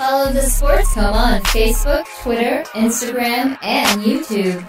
Follow the Sports Coma on Facebook, Twitter, Instagram, and YouTube.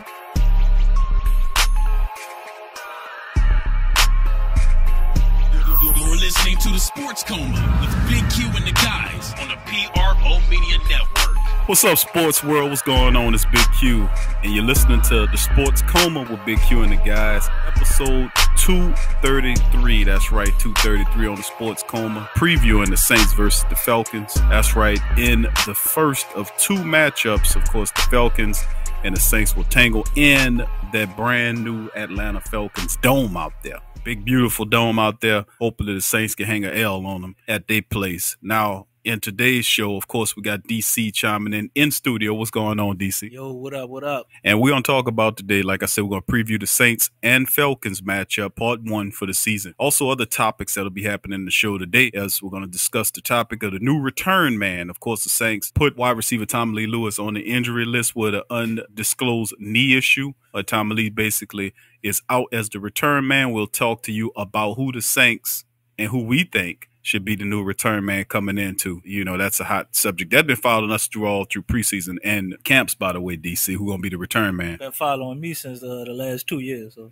You're listening to the Sports Coma with Big Q and the guys on the PRO Media Network. What's up, sports world? What's going on? It's Big Q, and you're listening to the Sports Coma with Big Q and the guys, episode 233. That's right, 233 on the Sports Coma, previewing the Saints versus the Falcons. That's right, in the first of two matchups. Of course, the Falcons and the Saints will tangle in that brand new Atlanta Falcons dome out there. Big, beautiful dome out there. Hopefully the Saints can hang an L on them at their place. Now, in today's show, of course, we got DC chiming in studio. What's going on, DC? Yo, what up, what up? And we're going to talk about today, like I said, we're going to preview the Saints and Falcons matchup, part one for the season. Also, other topics that'll be happening in the show today, as we're going to discuss the topic of the new return man. Of course, the Saints put wide receiver Tommy Lee Lewis on the injury list with an undisclosed knee issue. Tommy Lee basically is out as the return man. We'll talk to you about who the Saints and who we think should be the new return man coming into. You know, that's a hot subject. That's been following us through preseason and camps, by the way, DC, who going to be the return man. Been following me since the last 2 years. So.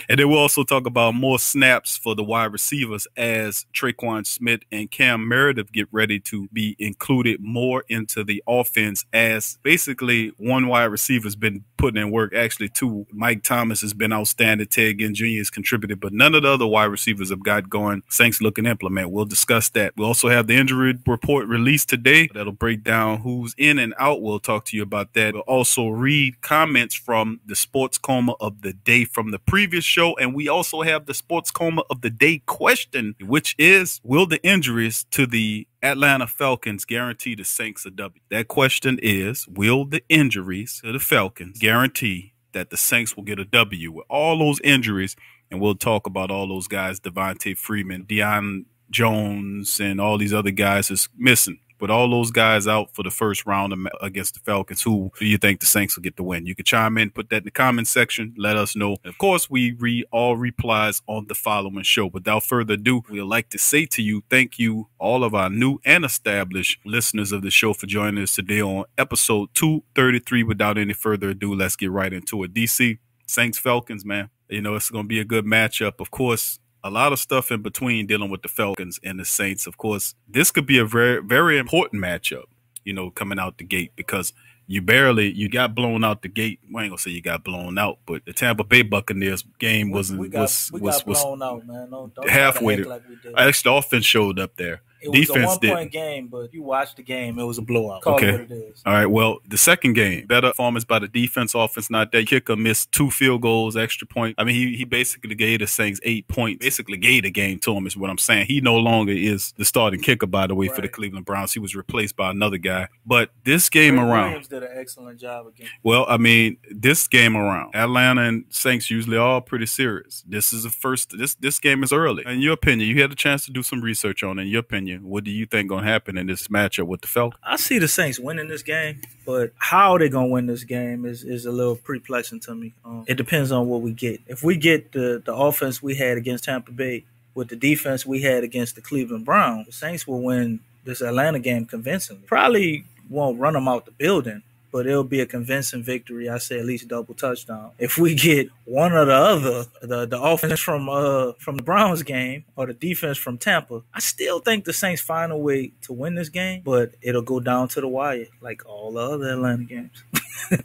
And then we'll also talk about more snaps for the wide receivers as Traquan Smith and Cam Meredith get ready to be included more into the offense, as basically one wide receiver's been putting in work. Actually, two. Mike Thomas has been outstanding. Ted Ginn Jr. has contributed, but none of the other wide receivers have got going. Saints looking to implement. We'll discuss that. We'll also have the injury report released today. That'll break down who's in and out. We'll talk to you about that. We'll also read comments from the Sports Coma of the day from the previous show. And we also have the Sports Coma of the day question, which is, will the injuries to the Atlanta Falcons guarantee the Saints a W? That question is, will the injuries to the Falcons guarantee that the Saints will get a W with all those injuries? And we'll talk about all those guys, Devontae Freeman, Deion Jones, and all these other guys is missing. But all those guys out for the first round against the Falcons, who do you think the Saints will get the win? You can chime in, put that in the comment section, let us know. And of course, we read all replies on the following show. Without further ado, we'd like to say to you, thank you, all of our new and established listeners of the show, for joining us today on episode 233. Without any further ado, let's get right into it. DC, Saints Falcons, man. You know, it's going to be a good matchup. Of course, a lot of stuff in between dealing with the Falcons and the Saints. Of course, this could be a very, very important matchup, you know, coming out the gate, because you got blown out the gate. We ain't gonna say you got blown out, but the Tampa Bay Buccaneers game was blown out, man. Don't halfway. Like we did. Actually, the offense showed up there. It was a one-point game, but you watched the game, it was a blowout. Call okay. It what it is. All right, well, the second game, better performance by the defense, offense not that. Kicker missed 2 field goals, extra point. I mean, he basically gave the Saints 8 points, basically gave the game to him is what I'm saying. He no longer is the starting kicker, by the way, for the Cleveland Browns. He was replaced by another guy. But this game around. Williams did an excellent job again. Well, I mean, this game around, Atlanta and Saints usually are pretty serious. This is the first, this game is early. In your opinion, you had a chance to do some research on it. In your opinion, what do you think going to happen in this matchup with the Falcons? I see the Saints winning this game, but how they're going to win this game is a little perplexing to me. It depends on what we get. If we get the offense we had against Tampa Bay with the defense we had against the Cleveland Browns, the Saints will win this Atlanta game convincingly. Probably won't run them out the building, but it'll be a convincing victory. I say at least double touchdown. If we get one or the other, the offense from the Browns game or the defense from Tampa, I still think the Saints find a way to win this game, but it'll go down to the wire like all the other Atlanta games.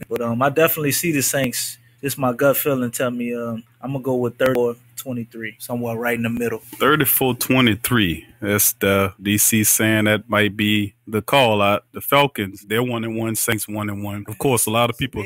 But I definitely see the Saints. Just my gut feeling tell me I'm going to go with 34-23, somewhere right in the middle. 34-23. That's the DC saying that might be the call out. The Falcons, they're 1-1, Saints 1-1. Of course, a lot of people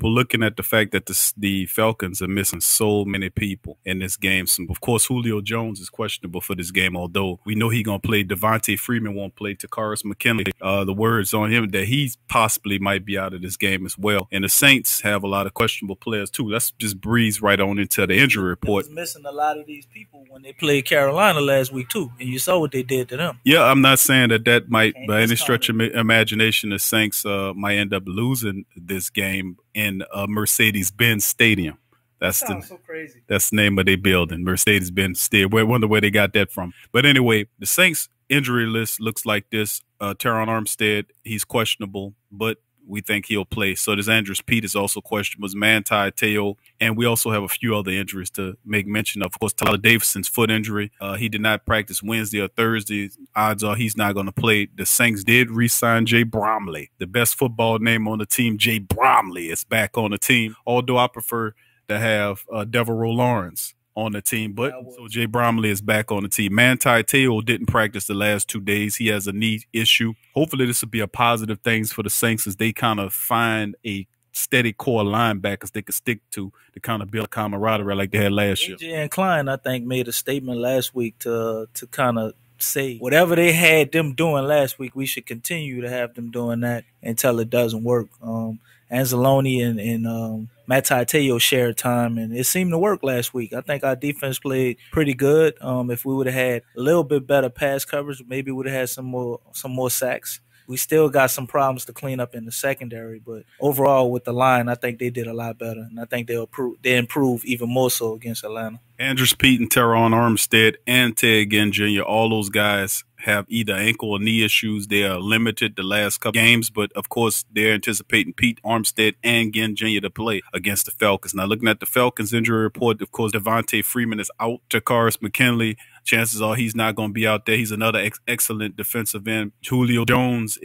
looking at the fact that the Falcons are missing so many people in this game. So, of course, Julio Jones is questionable for this game, although we know he's going to play. Devontae Freeman won't play. Takaris McKinley, the words on him that he possibly might be out of this game as well. And the Saints have a lot of questionable players, too. Let's just breeze right on into the injury report. They was missing a lot of these people when they played Carolina last week, too. And you saw what they did to them. Yeah, I'm not saying that might, by any stretch of imagination, the Saints might end up losing this game in Mercedes-Benz Stadium. That's so crazy. That's the name of their building, Mercedes-Benz Stadium. I wonder where they got that from. But anyway, the Saints injury list looks like this. Teron Armstead, he's questionable, but we think he'll play. So does Andrews Pete is also questionable. Manti Te'o, and we also have a few other injuries to make mention of. Of course, Tyler Davison's foot injury. He did not practice Wednesday or Thursday. Odds are he's not going to play. The Saints did re-sign Jay Bromley. The best football name on the team, Jay Bromley, is back on the team. Although I prefer to have Devereaux Lawrence on the team, but so Jay Bromley is back on the team. Manti Te'o didn't practice the last 2 days. He has a knee issue. Hopefully this will be a positive thing for the Saints as they kind of find a steady core linebackers they could stick to kind of build camaraderie like they had last year. AJ and Klein, I think, made a statement last week to kind of say whatever they had them doing last week, we should continue to have them doing that until it doesn't work. Anzalone and Manti Te'o shared time, and it seemed to work last week. I think our defense played pretty good. If we would have had a little bit better pass coverage, maybe we would have had some more sacks. We still got some problems to clean up in the secondary, but overall with the line, I think they did a lot better, and I think they improve even more so against Atlanta. Andrews Pete and Teron Armstead and Ted Ginn Jr., all those guys have either ankle or knee issues. They are limited the last couple games, but of course they're anticipating Pete Armstead and Ginn Jr. to play against the Falcons. Now looking at the Falcons injury report, of course Devontae Freeman is out. Takaris McKinley, chances are he's not going to be out there. He's another excellent defensive end. Julio Jones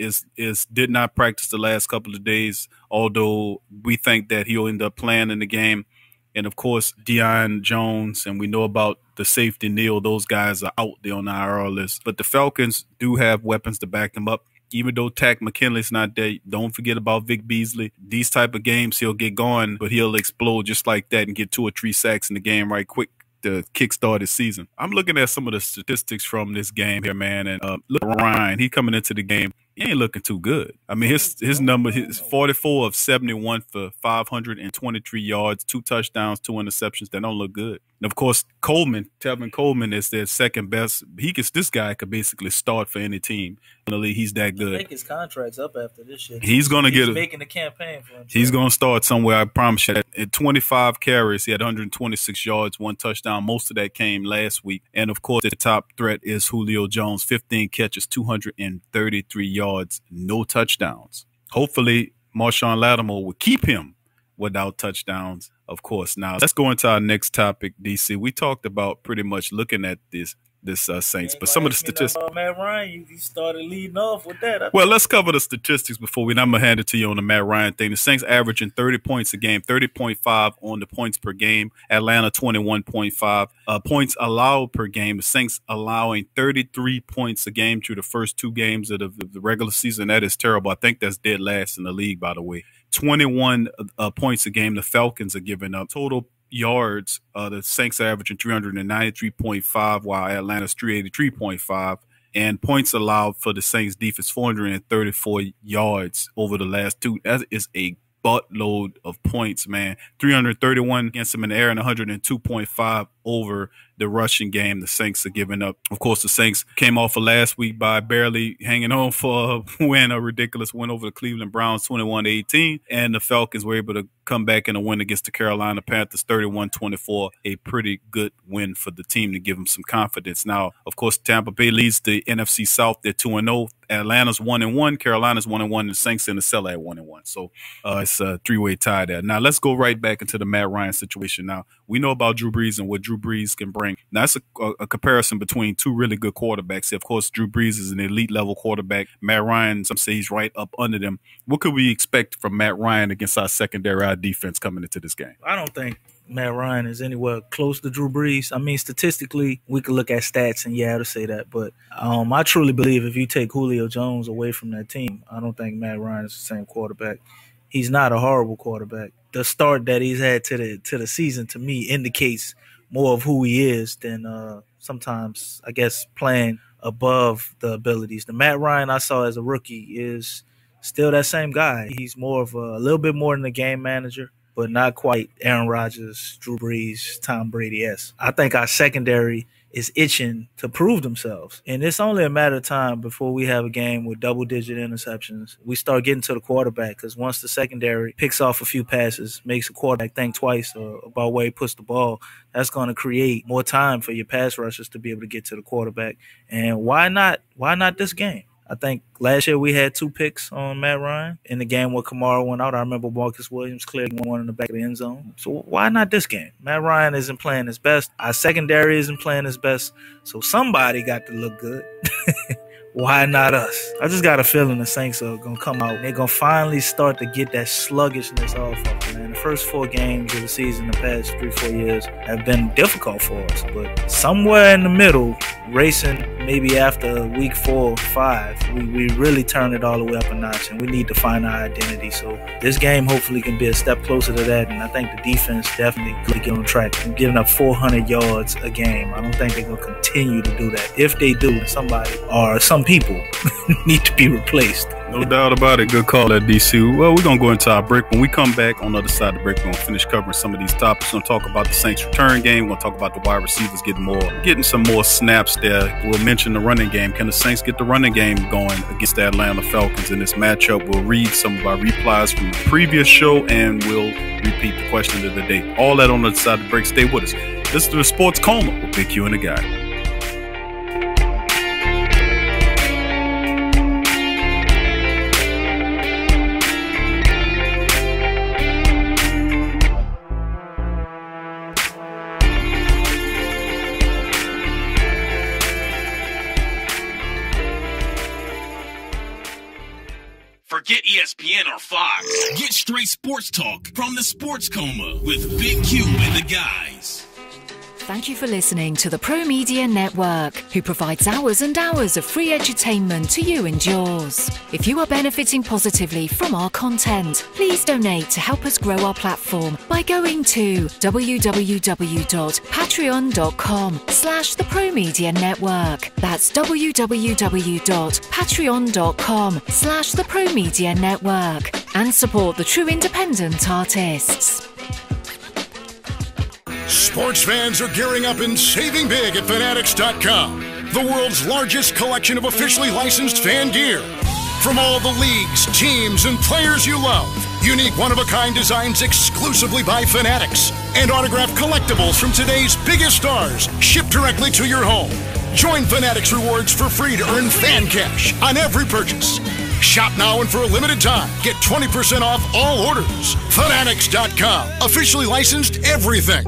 did not practice the last couple of days, although we think that he'll end up playing in the game. And, of course, Deion Jones, and we know about the safety Neal. Those guys are out there on the IR list. But the Falcons do have weapons to back them up. Even though Tack McKinley's not there, don't forget about Vic Beasley. These type of games, he'll get going, but he'll explode just like that and get 2 or 3 sacks in the game right quick to kickstart his season. I'm looking at some of the statistics from this game here, man, and look at Ryan. He coming into the game. He ain't looking too good. I mean, his number is 44 of 71 for 523 yards, 2 touchdowns, 2 interceptions. That don't look good. And of course, Tevin Coleman is their second best. This guy could basically start for any team in the league. He's that good. I think his contract's up after this year. He's making a campaign for himself. He's going to start somewhere, I promise you. At 25 carries, he had 126 yards, 1 touchdown. Most of that came last week. And of course, the top threat is Julio Jones, 15 catches, 233 yards, no touchdowns. Hopefully, Marshawn Lattimore will keep him without touchdowns, of course. Now, let's go into our next topic, DC. We talked about pretty much looking at this Saints, but some of the statistics. Matt Ryan, you started leading off with that. Well, let's cover the statistics before I'm going to hand it to you on the Matt Ryan thing. The Saints averaging 30 points a game, 30.5 on the points per game. Atlanta 21.5 points allowed per game. The Saints allowing 33 points a game through the first 2 games of the regular season. That is terrible. I think that's dead last in the league, by the way. 21 points a game the Falcons are giving up. Total yards, the Saints are averaging 393.5, while Atlanta's 383.5. And points allowed for the Saints defense, 434 yards over the last 2. That is a buttload of points, man. 331 against them in the air and 102.5 over the rushing game the Saints are giving up. Of course, the Saints came off of last week by barely hanging on for a ridiculous win over the Cleveland Browns, 21-18. And the Falcons were able to come back in a win against the Carolina Panthers, 31-24. A pretty good win for the team to give them some confidence. Now, of course, Tampa Bay leads the NFC South. They're 2-0. Atlanta's 1-1. Carolina's 1-1. And the Saints in the cellar at 1-1. So it's a 3-way tie there. Now, let's go right back into the Matt Ryan situation. Now, we know about Drew Brees and what Drew Brees can bring. Now, it's a comparison between 2 really good quarterbacks. Of course, Drew Brees is an elite level quarterback. Matt Ryan, some say he's right up under them. What could we expect from Matt Ryan against our secondary, our defense coming into this game? I don't think Matt Ryan is anywhere close to Drew Brees. I mean, statistically, we could look at stats and to say that. But I truly believe if you take Julio Jones away from that team, I don't think Matt Ryan is the same quarterback. He's not a horrible quarterback. The start that he's had to the season, to me, indicates more of who he is than sometimes, I guess, playing above the abilities. The Matt Ryan I saw as a rookie is still that same guy. He's more of a little bit more than a game manager, but not quite Aaron Rodgers, Drew Brees, Tom Brady-esque. I think our secondary is itching to prove themselves. And it's only a matter of time before we have a game with double-digit interceptions. We start getting to the quarterback, because once the secondary picks off a few passes, makes a quarterback think twice about where he puts the ball, that's going to create more time for your pass rushers to be able to get to the quarterback. And why not this game? I think last year we had 2 picks on Matt Ryan. In the game where Kamara went out, I remember Marcus Williams cleared one in the back of the end zone. So why not this game? Matt Ryan isn't playing his best. Our secondary isn't playing his best. So somebody got to look good. Why not us? I just got a feeling the Saints are going to come out. They're going to finally start to get that sluggishness off of them, man. The first 4 games of the season, the past 3-4 years, have been difficult for us. But somewhere in the middle, racing maybe after week 4 or 5, we really turn it all the way up a notch, and we need to find our identity. So this game hopefully can be a step closer to that, and I think the defense definitely going to get on track. They're giving up 400 yards a game. I don't think they're going to continue to do that. If they do, somebody or some people need to be replaced. No doubt about it. Good call at DC. Well, we're going to go into our break. When we come back on the other side of the break, we're going to finish covering some of these topics. We're going to talk about the Saints return game. We're going to talk about the wide receivers getting some more snaps there. We'll mention the running game. Can the Saints get the running game going against the Atlanta Falcons in this matchup? We'll read some of our replies from the previous show, and we'll repeat the question of the day. All that on the other side of the break. Stay with us. This is the Sports Coma with Big Q and the Guy. Forget ESPN or Fox. Get straight sports talk from the Sports Coma with Big Q and the guys. Thank you for listening to the Pro Media Network, who provides hours and hours of free edutainment to you and yours. If you are benefiting positively from our content, please donate to help us grow our platform by going to www.patreon.com/the Pro Media Network. That's www.patreon.com/the Pro Media Network, and support the true independent artists. Sports fans are gearing up and saving big at Fanatics.com, the world's largest collection of officially licensed fan gear. From all the leagues, teams, and players you love, unique one-of-a-kind designs exclusively by Fanatics, and autographed collectibles from today's biggest stars shipped directly to your home. Join Fanatics Rewards for free to earn fan cash on every purchase. Shop now and for a limited time, get 20% off all orders. Fanatics.com, officially licensed everything.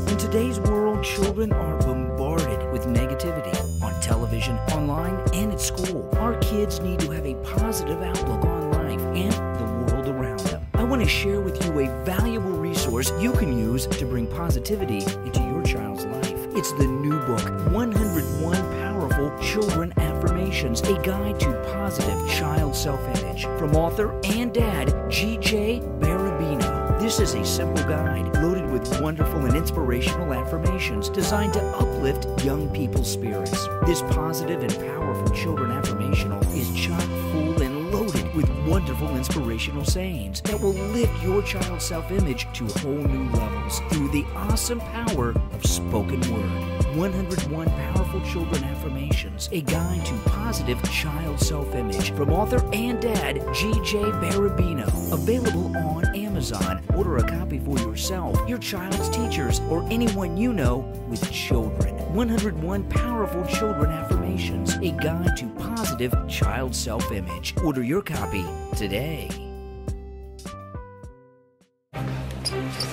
In today's world, children are bombarded with negativity on television, online, and at school. Our kids need to have a positive outlook on life and the world around them. I want to share with you a valuable resource you can use to bring positivity into your child's life. It's the new book, 101 Powerful Children Affirmations, a guide to positive child self-image, from author and dad, G.J. Barabino. This is a simple guide loaded with wonderful and inspirational affirmations designed to uplift young people's spirits. This positive and powerful children affirmational is chock full and loaded with wonderful inspirational sayings that will lift your child's self-image to whole new levels through the awesome power of spoken word. 101 Powerful Children Affirmations, a guide to positive child self-image, from author and dad, G.J. Barabino. Available on Amazon. Order a copy for yourself, your child's teachers, or anyone you know with children. 101 Powerful Children Affirmations, a guide to positive child self-image. Order your copy today.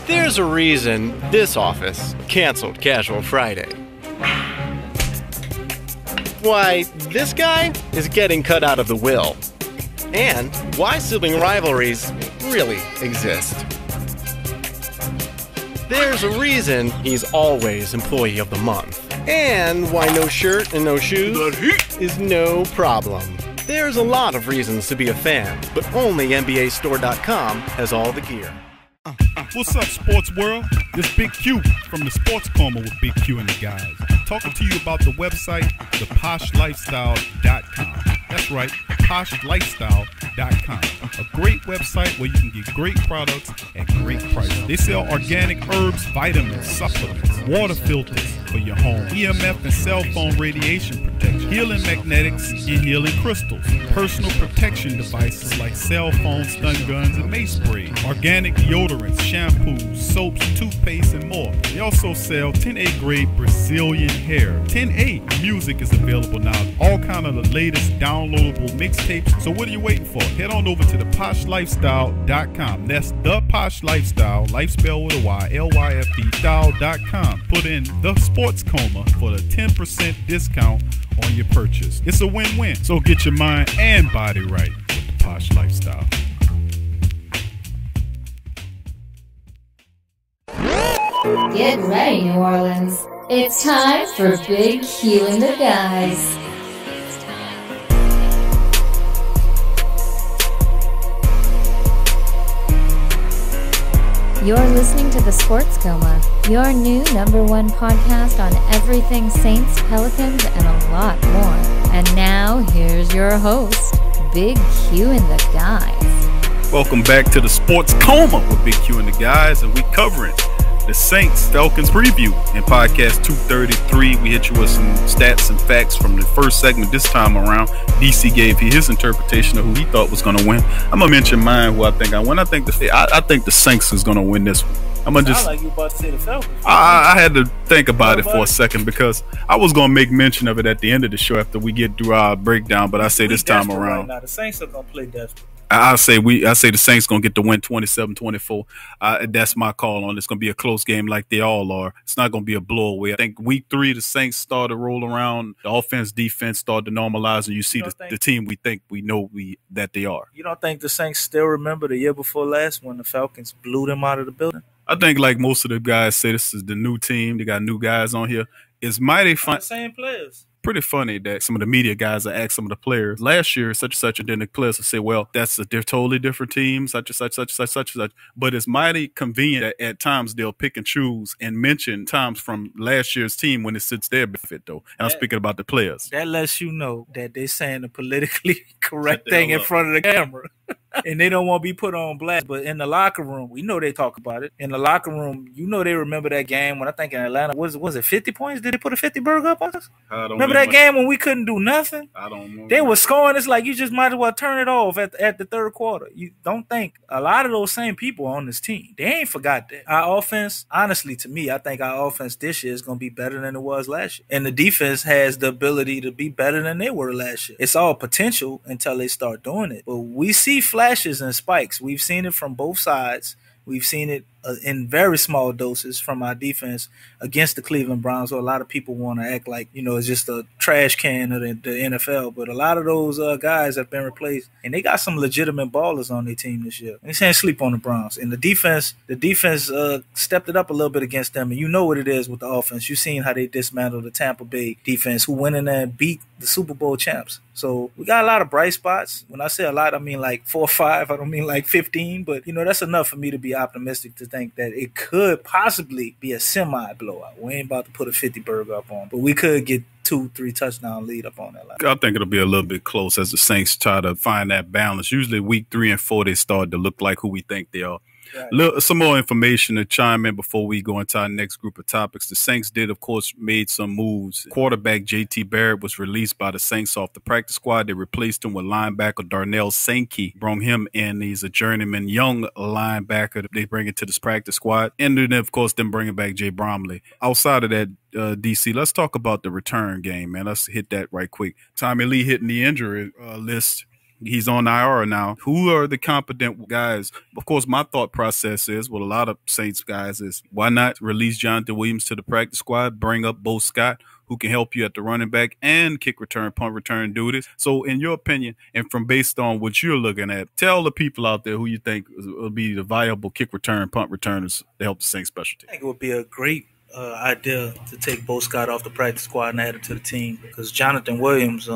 There's a reason this office canceled Casual Friday. Why this guy is getting cut out of the will. And why sibling rivalries really exist. There's a reason he's always Employee of the Month. And why no shirt and no shoes is no problem. There's a lot of reasons to be a fan, but only NBAstore.com has all the gear. What's up, sports world? This Big Q from the Sports Coma with Big Q and the guys. Talking to you about the website, theposhlifestyle.com. That's right, poshlifestyle.com. A great website where you can get great products at great prices. They sell organic herbs, vitamins, supplements, water filters for your home, EMF and cell phone radiation protection, healing magnetics and healing crystals, personal protection devices like cell phones, stun guns, and mace spray, organic deodorants, shampoos, soaps, toothpaste, and more. They also sell 10A grade Brazilian hair. 10A music is available now. All kind of the latest downloadable mixtapes. So what are you waiting for? Head on over to theposhlifestyle.com. That's the Posh Lifestyle, life spelled with a Y, LYFE style.com. Put in the Sports Coma for the 10% discount on your purchase. It's a win-win. So get your mind and body right with the Posh Lifestyle. Get ready, New Orleans. It's time for Big Q and the Guys. You're listening to The Sports Coma, your new #1 podcast on everything Saints, Pelicans, and a lot more. And now, here's your host, Big Q and the Guys. Welcome back to The Sports Coma with Big Q and the Guys, and we covering the Saints Falcons preview in podcast 233. We hit you with some stats and facts from the first segment this time around. DC gave his interpretation of who he thought was going to win. I'm gonna mention mine, who I think I win. I think the Saints is going to win this one. I'm gonna just. I like you about to say the Falcons. I had to think about it for a second because I was gonna make mention of it at the end of the show after we get through our breakdown. But I say this time around, right now, the Saints are gonna play desperate. I say the Saints gonna get the win 27-24. That's my call on it. It's gonna be a close game like they all are. It's not gonna be a blowaway. I think week 3 the Saints start to roll around. The offense, defense start to normalize, and you see the team we know that they are. You don't think the Saints still remember the year before last when the Falcons blew them out of the building? I think like most of the guys say, this is the new team. They got new guys on here. It's mighty fun. The same players. Pretty funny that some of the media guys are asking some of the players last year, such and such, and then the players will say, well, they're totally different teams, such and such. But it's mighty convenient that at times they'll pick and choose and mention times from last year's team when it sits their benefit, though. And I'm speaking about the players. That lets you know that they're saying the politically correct thing in front of the camera. And they don't want to be put on blast. But in the locker room, we know they talk about it. In the locker room, you know they remember that game when I think in Atlanta, was it 50 points? Did they put a 50 burger up on us? Remember that game when we couldn't do nothing? I don't know. They were scoring. It's like you just might as well turn it off at the third quarter. You don't think a lot of those same people are on this team. They ain't forgot that. Our offense, honestly, to me, I think our offense this year is going to be better than it was last year. And the defense has the ability to be better than they were last year. It's all potential until they start doing it. But we see flashes and spikes. We've seen it from both sides. We've seen it in very small doses from our defense against the Cleveland Browns. So a lot of people want to act like, it's just a trash can of the NFL. But a lot of those guys have been replaced, and they got some legitimate ballers on their team this year. They can't sleep on the Browns. And the defense stepped it up a little bit against them. And you know what it is with the offense. You've seen how they dismantled the Tampa Bay defense, who went in there and beat the Super Bowl champs. So we got a lot of bright spots. When I say a lot, I mean like 4 or 5. I don't mean like 15. But, that's enough for me to be optimistic to think that it could possibly be a semi-blowout. We ain't about to put a 50 burger up on, but we could get 2-3 touchdown lead up on that line. I think it'll be a little bit close as the Saints try to find that balance. Usually week 3 and 4, they start to look like who we think they are. Right. Some more information to chime in before we go into our next group of topics. The Saints did, of course, made some moves. Quarterback J.T. Barrett was released by the Saints off the practice squad. They replaced him with linebacker Darnell Sankey. Brought him in. He's a journeyman young linebacker. They bring it to this practice squad. And then, of course, them bringing back Jay Bromley. Outside of that, DC, let's talk about the return game, man. Let's hit that right quick. Tommy Lee hitting the injury list. He's on IR now. Who are the competent guys? Of course, my thought process is, well, a lot of Saints guys is, why not release Jonathan Williams to the practice squad, bring up Bo Scott, who can help you at the running back and kick return, punt return duties. So in your opinion, and from based on what you're looking at, tell the people out there who you think will be the viable kick return, punt returners to help the Saints special team. I think it would be a great idea to take Bo Scott off the practice squad and add him to the team, because Jonathan Williams,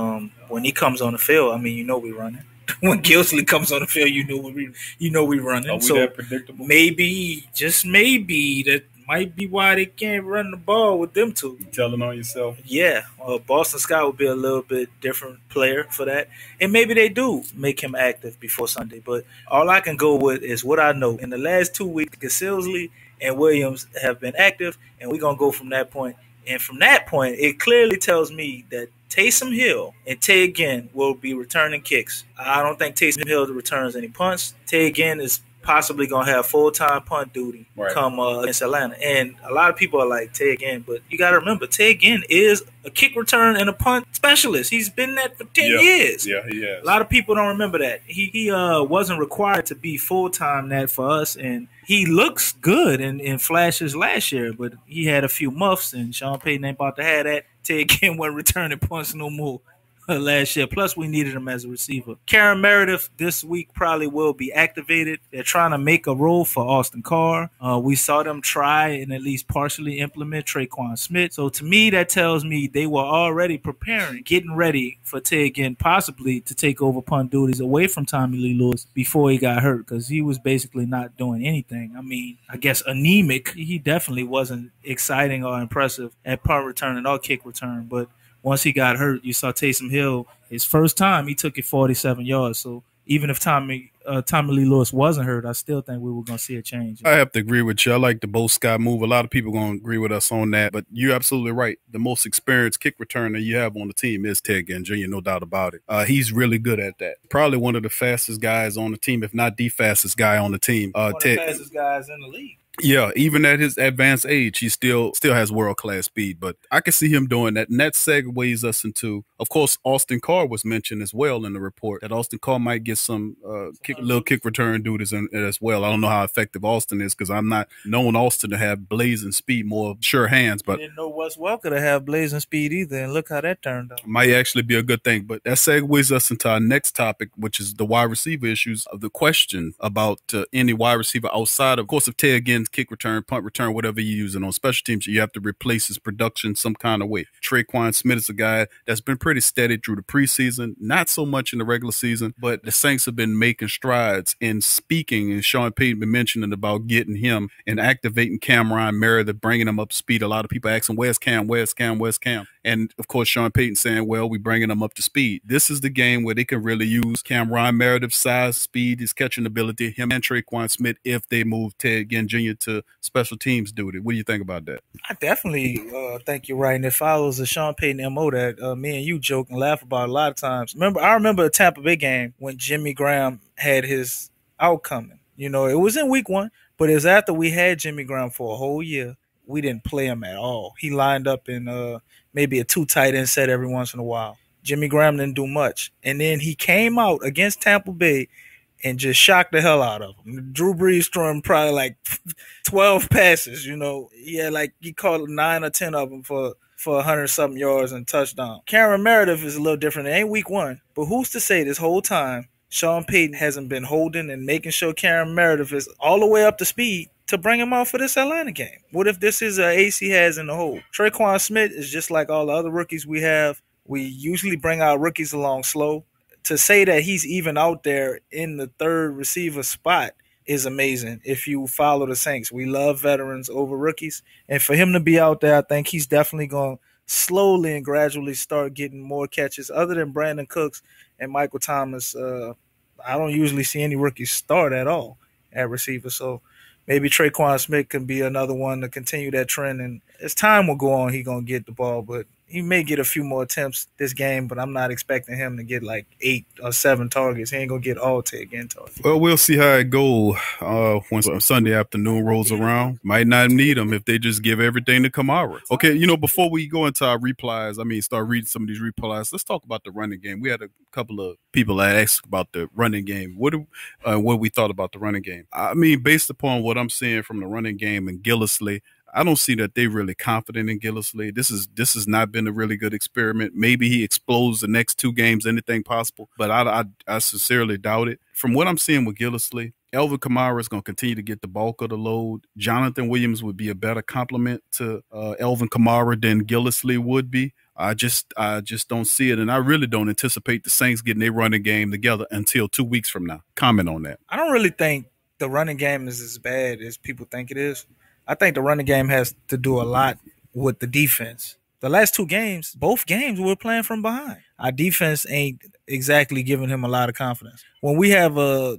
when he comes on the field, we running. When Gilsley comes on the field, we running. Are we that predictable? Maybe, just maybe, that might be why they can't run the ball with them two. You telling on yourself? Yeah, Boston Scott would be a little bit different player for that, and maybe they do make him active before Sunday. But all I can go with is what I know. In the last 2 weeks, Gilsley and Williams have been active, and we're going to go from that point. And from that point, it clearly tells me that Taysom Hill and Ted Ginn will be returning kicks. I don't think Taysom Hill returns any punts. Ted Ginn is possibly going to have full-time punt duty come against Atlanta. And a lot of people are like, Ted Ginn, but you got to remember, Ted Ginn is a kick return and a punt specialist. He's been that for 10 years. Yeah, he has. A lot of people don't remember that. He wasn't required to be full-time that for us, and he looks good in flashes last year, but he had a few muffs, and Sean Payton ain't about to have that. Ted Ginn wasn't returning punts no more last year. Plus, we needed him as a receiver. Karen Meredith this week probably will be activated. They're trying to make a role for Austin Carr. We saw them try and at least partially implement Traquan Smith. So to me, that tells me they were already preparing, getting ready for Ted Ginn possibly to take over punt duties away from Tommy Lee Lewis before he got hurt, because he was basically not doing anything. I mean, I guess anemic. He definitely wasn't exciting or impressive at punt return and or kick return, but once he got hurt, you saw Taysom Hill, his first time, he took it 47 yards. So even if Tommy Lee Lewis wasn't hurt, I still think we were going to see a change. I have to agree with you. I like the Bo Scott move. A lot of people are going to agree with us on that, but you're absolutely right. The most experienced kick returner you have on the team is Ted Ginn Jr., no doubt about it. He's really good at that. Probably one of the fastest guys on the team, if not the fastest guy on the team. One of the fastest guys in the league. Yeah, even at his advanced age, he still has world-class speed. But I can see him doing that. And that segues us into, of course, Austin Carr was mentioned as well in the report, that Austin Carr might get some little kick return duties as well. I don't know how effective Austin is, because I'm not known Austin to have blazing speed, more sure hands. But I didn't know Wes Welker to have blazing speed either, and look how that turned out. Might actually be a good thing. But that segues us into our next topic, which is the wide receiver issues of the question about any wide receiver outside of course, of Ted Ginn, kick return, punt return, whatever you're using on special teams, you have to replace his production some kind of way. Traquan Smith is a guy that's been pretty steady through the preseason, not so much in the regular season, but the Saints have been making strides in speaking, and Sean Payton been mentioning about getting him and activating Cameron Meredith, bringing him up to speed. A lot of people asking, where's Cam? And of course, Sean Payton saying, well, we're bringing him up to speed. This is the game where they can really use Cameron Meredith's size, speed, his catching ability, him and Traquan Smith, if they move Ted Ginn Jr. to special teams duty. What do you think about that? I definitely think you're right. And it follows the Sean Payton MO that me and you joke and laugh about a lot of times. I remember a Tampa Bay game when Jimmy Graham had his outcoming. You know, it was in week 1, but it was after we had Jimmy Graham for a whole year. We didn't play him at all. He lined up in maybe a 2 tight end set every once in a while. Jimmy Graham didn't do much. And then he came out against Tampa Bay and just shocked the hell out of him. Drew Brees threw him probably like 12 passes, you know. He caught 9 or 10 of them for 100-something yards and touchdown. Cameron Meredith is a little different. It ain't week 1, but who's to say this whole time Sean Payton hasn't been holding and making sure Cameron Meredith is all the way up to speed to bring him out for this Atlanta game? What if this is an ace he has in the hole? Traquan Smith is just like all the other rookies we have. We usually bring our rookies along slow. To say that he's even out there in the third receiver spot is amazing if you follow the Saints. We love veterans over rookies. And for him to be out there, I think he's definitely going to slowly and gradually start getting more catches. Other than Brandon Cooks and Michael Thomas, I don't usually see any rookies start at all at receiver. So maybe Traquan Smith can be another one to continue that trend. And as time will go on, he's going to get the ball. But he may get a few more attempts this game, but I'm not expecting him to get like 8 or 7 targets. He ain't going to get all Ted Ginn targets. Well, we'll see how it goes when Sunday afternoon rolls around. Might not need him if they just give everything to Kamara. Okay, before we go into our replies, start reading some of these replies, let's talk about the running game. We had a couple of people that asked about the running game. What we thought about the running game. Based upon what I'm seeing from the running game and Gillislee, I don't see that they're really confident in Gillislee. This has not been a really good experiment. Maybe he explodes the next 2 games, anything possible, but I sincerely doubt it. From what I'm seeing with Gillislee, Alvin Kamara is going to continue to get the bulk of the load. Jonathan Williams would be a better complement to Alvin Kamara than Gillislee would be. I just don't see it, and I really don't anticipate the Saints getting their running game together until 2 weeks from now. Comment on that. I don't really think the running game is as bad as people think it is. I think the running game has to do a lot with the defense. The last 2 games, both games, we're playing from behind. Our defense ain't exactly giving him a lot of confidence. When we have a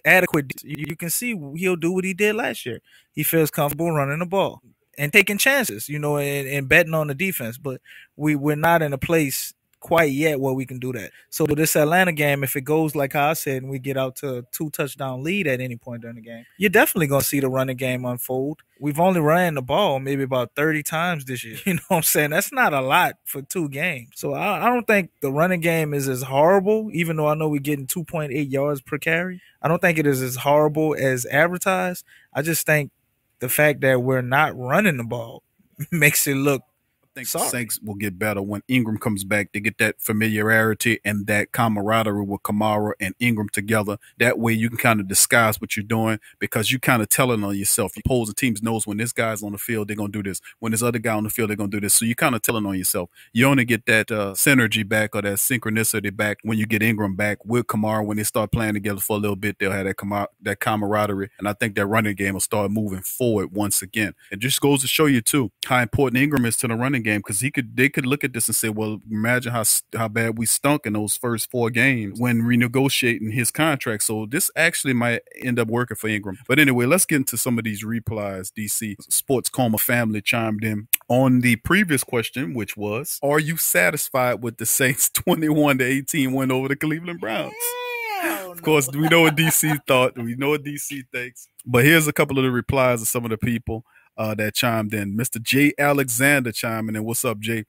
adequate. You can see he'll do what he did last year. He feels comfortable running the ball and taking chances, and betting on the defense. But we're not in a place quite yet where we can do that. So this Atlanta game, if it goes like how I said, and we get out to a 2-touchdown lead at any point during the game, you're definitely going to see the running game unfold. We've only ran the ball maybe about 30 times this year. You know what I'm saying? That's not a lot for 2 games. So I don't think the running game is as horrible, even though I know we're getting 2.8 yards per carry. I don't think it is as horrible as advertised. I just think the fact that we're not running the ball makes it look I think the Saints will get better when Ingram comes back. They get that familiarity and that camaraderie with Kamara and Ingram together. That way you can kind of disguise what you're doing because you kind of telling on yourself. The opposing teams knows when this guy's on the field, they're going to do this. When this other guy on the field, they're going to do this. So you kind of telling on yourself. You only get that synergy back or that synchronicity back when you get Ingram back with Kamara. When they start playing together for a little bit, they'll have that camaraderie. And I think that running game will start moving forward once again. It just goes to show you, too, how important Ingram is to the running game because they could look at this and say, well, imagine how bad we stunk in those first 4 games when renegotiating his contract. So this actually might end up working for Ingram. But anyway, let's get into some of these replies. DC Sports Coma family chimed in on the previous question, which was, are you satisfied with the Saints 21-18 win over the Cleveland Browns? Of course, we know what DC thought. We know what DC thinks. But here's a couple of the replies of some of the people that chimed in. Mr. J. Alexander chiming in. What's up, Jay?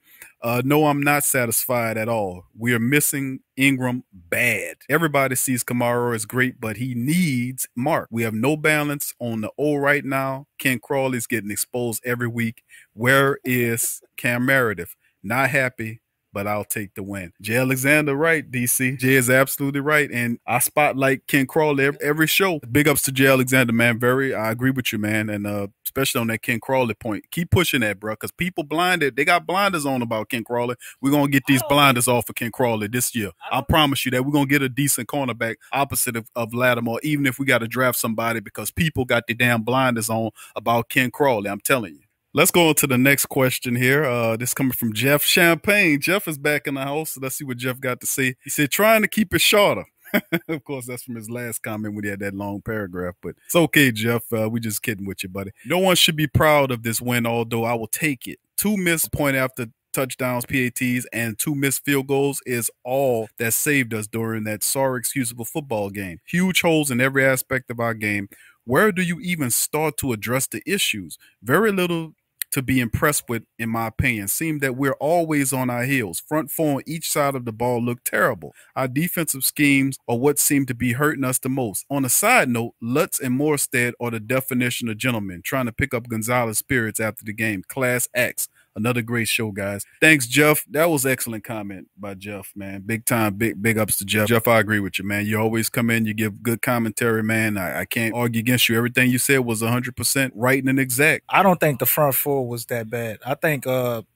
No, I'm not satisfied at all. We are missing Ingram bad. Everybody sees Kamara as great, but he needs Mark. We have no balance on the O right now. Ken Crawley's getting exposed every week. Where is Cam Meredith? Not happy, but I'll take the win. Jay Alexander, right, DC. Jay is absolutely right. And I spotlight Ken Crawley every show. Big ups to Jay Alexander, man. I agree with you, man. And especially on that Ken Crawley point. Keep pushing that, bro, because people blinded. They got blinders on about Ken Crawley. We're going to get these blinders off of Ken Crawley this year. I promise you that we're going to get a decent cornerback opposite of Lattimore, even if we got to draft somebody because people got the damn blinders on about Ken Crawley. I'm telling you. Let's go on to the next question here. This coming from Jeff Champagne. Jeff is back in the house. Let's see what Jeff got to say. He said, trying to keep it shorter. Of course, that's from his last comment when he had that long paragraph. But it's okay, Jeff. We just kidding with you, buddy. No one should be proud of this win, although I will take it. 2 missed point after touchdowns, PATs, and 2 missed field goals is all that saved us during that sorry, excusable football game. Huge holes in every aspect of our game. Where do you even start to address the issues? Very little to be impressed with, in my opinion. Seemed that we're always on our heels. Front four on each side of the ball looked terrible. Our defensive schemes are what seem to be hurting us the most. On a side note, Lutz and Morstead are the definition of gentlemen, trying to pick up Gonzalez's spirits after the game. Class X. Another great show, guys. Thanks, Jeff. That was excellent comment by Jeff, man. Big time, big ups to Jeff. Jeff, I agree with you, man. You always come in, you give good commentary, man. I can't argue against you. Everything you said was 100% right and exact. I don't think the front four was that bad. I think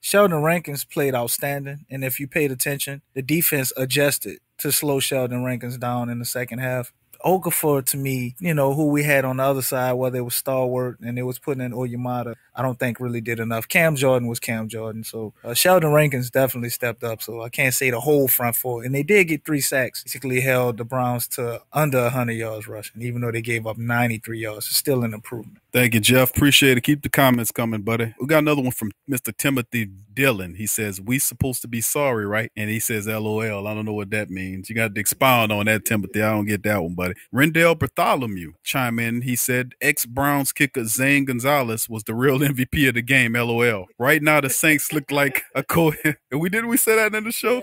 Sheldon Rankins played outstanding, and if you paid attention, the defense adjusted to slow Sheldon Rankins down in the second half. Okafor, to me, who we had on the other side, whether it was Stalwart and it was putting in Oyamata, I don't think really did enough. Cam Jordan was Cam Jordan. So Sheldon Rankins definitely stepped up. So I can't say the whole front four. And they did get 3 sacks. Basically held the Browns to under 100 yards rushing, even though they gave up 93 yards. It's still an improvement. Thank you, Jeff. Appreciate it. Keep the comments coming, buddy. We got another one from Mr. Timothy Dillon. He says, we supposed to be sorry, right? And he says, LOL. I don't know what that means. You got to expound on that, Timothy. I don't get that one, buddy. Rendell Bartholomew chime in. He said, ex-Browns kicker Zane Gonzalez was the real MVP of the game, LOL. Right now, the Saints look like a we say that in the show?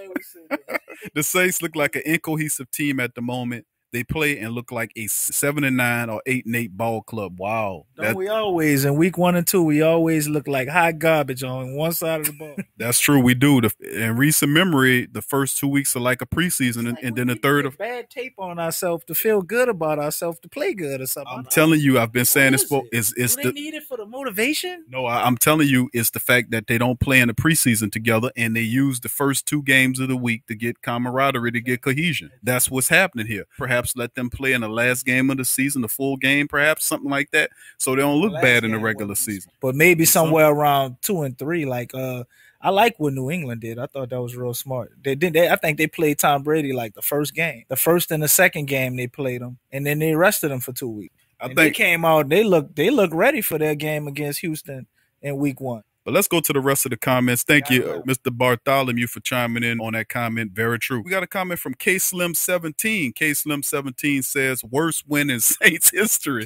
The Saints look like an incohesive team at the moment. They play and look like a 7-9 or 8-8 ball club. Wow. We always, in week 1 and 2, we always look like hot garbage on one side of the ball. That's true. We do. In recent memory, the first 2 weeks are like a preseason, and then the third of bad tape on ourselves to feel good about ourselves, to play good or something. I'm telling you, I've been saying this. They need it for the motivation? No, I'm telling you, it's the fact that they don't play in the preseason together, and they use the first 2 games of the week to get camaraderie, to get cohesion. That's what's happening here. Perhaps let them play in the last game of the season, the full game, perhaps something like that, so they don't look bad in the regular season. But maybe somewhere around 2 and 3, like I I like what New England did. I thought that was real smart. I think they played Tom Brady like the first game. The first and the second game they played him, and then they rested him for 2 weeks. They came out. They look ready for their game against Houston in week 1. But let's go to the rest of the comments. Thank you, Mr. Bartholomew, for chiming in on that comment. Very true. We got a comment from K-Slim17. K-Slim17 says, worst win in Saints history.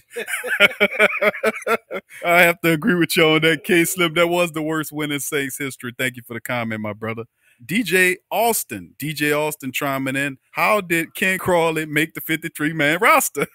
I have to agree with you on that, K-Slim. That was the worst win in Saints history. Thank you for the comment, my brother. DJ Austin chiming in. How did Ken Crawley make the 53-man roster?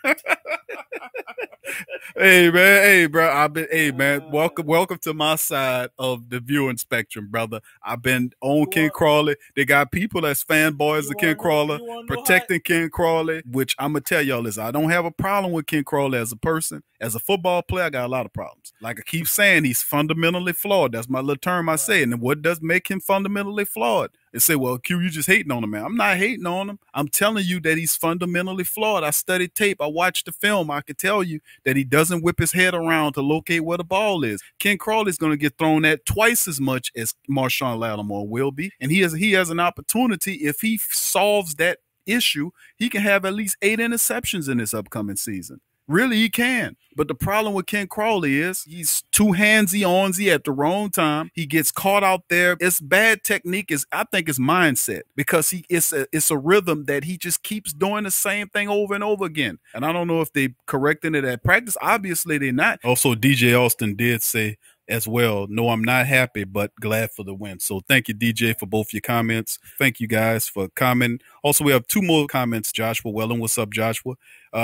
Hey man, welcome to my side of the viewing spectrum, brother. I've been on Ken Crawley. They got people that's fanboys of Ken Crawley, protecting Ken Crawley, which I'm gonna tell y'all this. I don't have a problem with Ken Crawley as a person. As a football player, I got a lot of problems. Like I keep saying, he's fundamentally flawed. That's my little term I say. And what does make him fundamentally flawed? They say, well, Q, you just hating on him, man. I'm not hating on him. I'm telling you that he's fundamentally flawed. I studied tape. I watched the film. I can tell you that he doesn't whip his head around to locate where the ball is. Ken Crawley's going to get thrown at twice as much as Marshawn Lattimore will be. And he has an opportunity. If he solves that issue, he can have at least 8 interceptions in this upcoming season. Really, he can. But the problem with Ken Crawley is he's too handsy-onsy at the wrong time. He gets caught out there. It's bad technique. I think it's mindset, because it's a rhythm that he just keeps doing the same thing over and over again. And I don't know if they correcting it at practice. Obviously, they're not. Also, DJ Austin did say as well, no, I'm not happy, but glad for the win. So thank you, DJ, for both your comments. Thank you guys for commenting. Also, we have 2 more comments. Joshua Wellen, what's up, Joshua?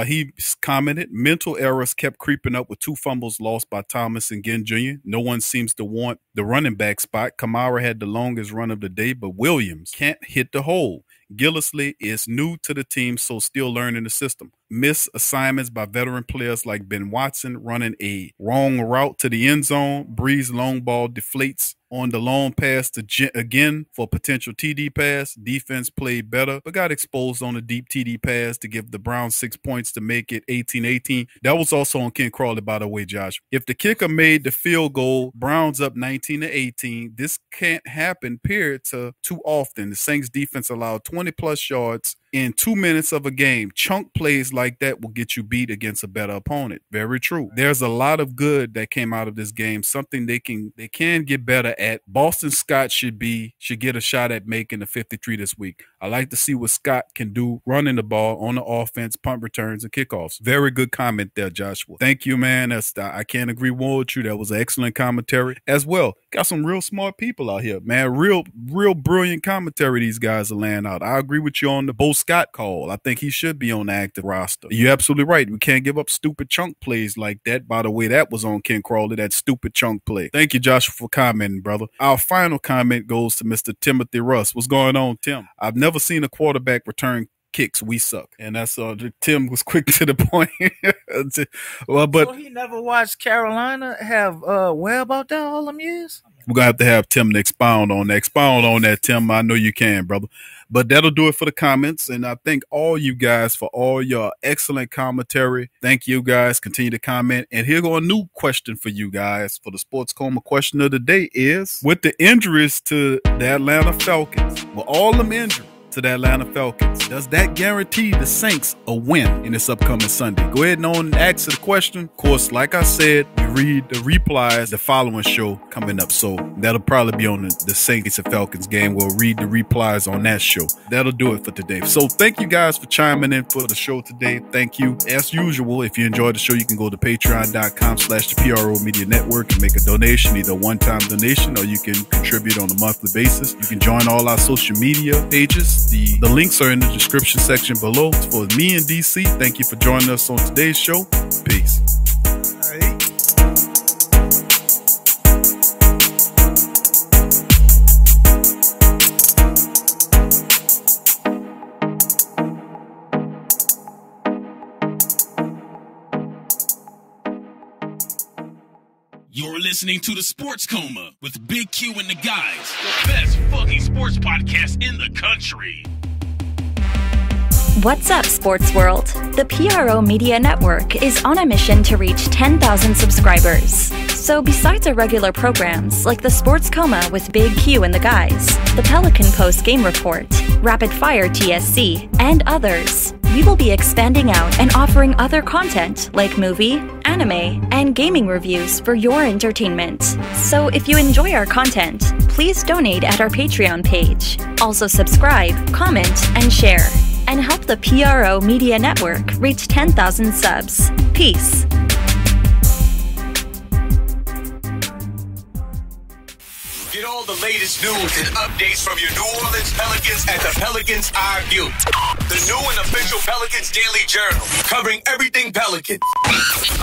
He commented, mental errors kept creeping up with 2 fumbles lost by Thomas and Ginn Jr. No one seems to want the running back spot. Kamara had the longest run of the day, but Williams can't hit the hole. Gillislee is new to the team, so still learning the system. Miss assignments by veteran players like Ben Watson running a wrong route to the end zone. Breeze long ball deflates on the long pass to again for potential TD pass. Defense played better, but got exposed on a deep TD pass to give the Browns 6 points to make it 18-18. That was also on Ken Crawley, by the way, Josh. If the kicker made the field goal, Browns up 19-18. This can't happen, period, too often. The Saints defense allowed 20-plus yards in 2 minutes of a game. Chunk plays like that will get you beat against a better opponent. Very true. There's a lot of good that came out of this game, something they can get better at. Boston Scott should get a shot at making the 53 this week. I like to see what Scott can do running the ball on the offense, punt returns, and kickoffs. Very good comment there, Joshua. Thank you, man. I can't agree more with you. That was an excellent commentary as well. Got some real smart people out here, man. Real brilliant commentary these guys are laying out. I agree with you on the Bo Scott call. I think he should be on the active roster. You're absolutely right. We can't give up stupid chunk plays like that. By the way, that was on Ken Crawley, that stupid chunk play. Thank you, Joshua, for commenting, brother. Our final comment goes to Mr. Timothy Russ. What's going on, Tim? I've never seen a quarterback return kicks. We suck. And that's Tim was quick to the point. So he never watched Carolina have Webb out there all them years? We're going to have Tim to expound on that, Tim. I know you can, brother. But that'll do it for the comments. And I thank all you guys for all your excellent commentary. Thank you guys. Continue to comment. And here go a new question for you guys for the Sports Coma question of the day is, with the injuries to the Atlanta Falcons, with all them injuries to the Atlanta Falcons, does that guarantee the Saints a win in this upcoming Sunday? Go ahead and answer the question. Of course, like I said, we read the replies the following show coming up, so that'll probably be on the Saints and Falcons game. We'll read the replies on that show. That'll do it for today. So thank you guys for chiming in for the show today. Thank you. As usual, if you enjoyed the show, you can go to patreon.com/the PRO Media Network and make a donation, either a one-time donation or you can contribute on a monthly basis. You can join all our social media pages. The links are in the description section below. For me and DC, thank you for joining us on today's show. Peace. You're listening to the Sports Coma with Big Q and the guys, the best fucking sports podcast in the country. What's up, sports world? The PRO Media Network is on a mission to reach 10,000 subscribers. So besides our regular programs, like the Sports Coma with Big Q and the guys, the Pelican Post Game Report, Rapid Fire TSC, and others, we will be expanding out and offering other content like movie, anime, and gaming reviews for your entertainment. So if you enjoy our content, please donate at our Patreon page. Also subscribe, comment, and share. And help the PRO Media Network reach 10,000 subs. Peace. Get all the latest news and updates from your New Orleans Pelicans at the Pelicans Eye View, the new and official Pelicans Daily Journal, covering everything Pelicans.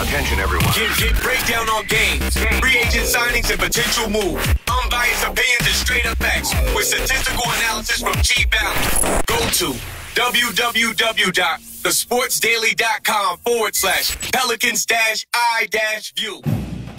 Attention, everyone. Get breakdown on games, free agent signings, and potential moves. Unbiased opinions and straight up facts with statistical analysis from G Balance. Go to www.thesportsdaily.com/Pelicans-I-View.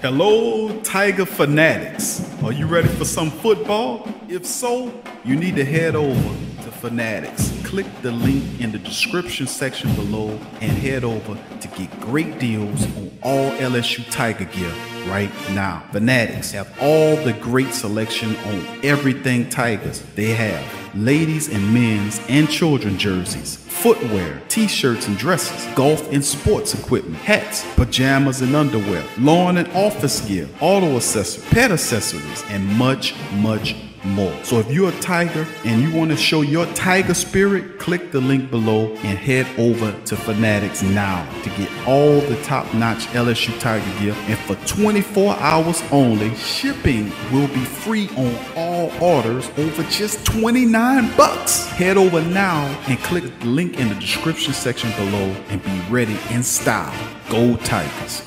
Hello, Tiger fanatics. Are you ready for some football? If so, you need to head over to Fanatics. Click the link in the description section below and head over to get great deals on all LSU Tiger gear right now. Fanatics have all the great selection on everything Tigers. They have ladies and men's and children jerseys, footwear, t-shirts and dresses, golf and sports equipment, hats, pajamas and underwear, lawn and office gear, auto accessories, pet accessories, and much, much more. So if you're a Tiger and you want to show your Tiger spirit, click the link below and head over to Fanatics now to get all the top-notch LSU Tiger gear. And for 24 hours only, shipping will be free on all orders over just $29. Head over now and click the link in the description section below and be ready in style. Go Tigers.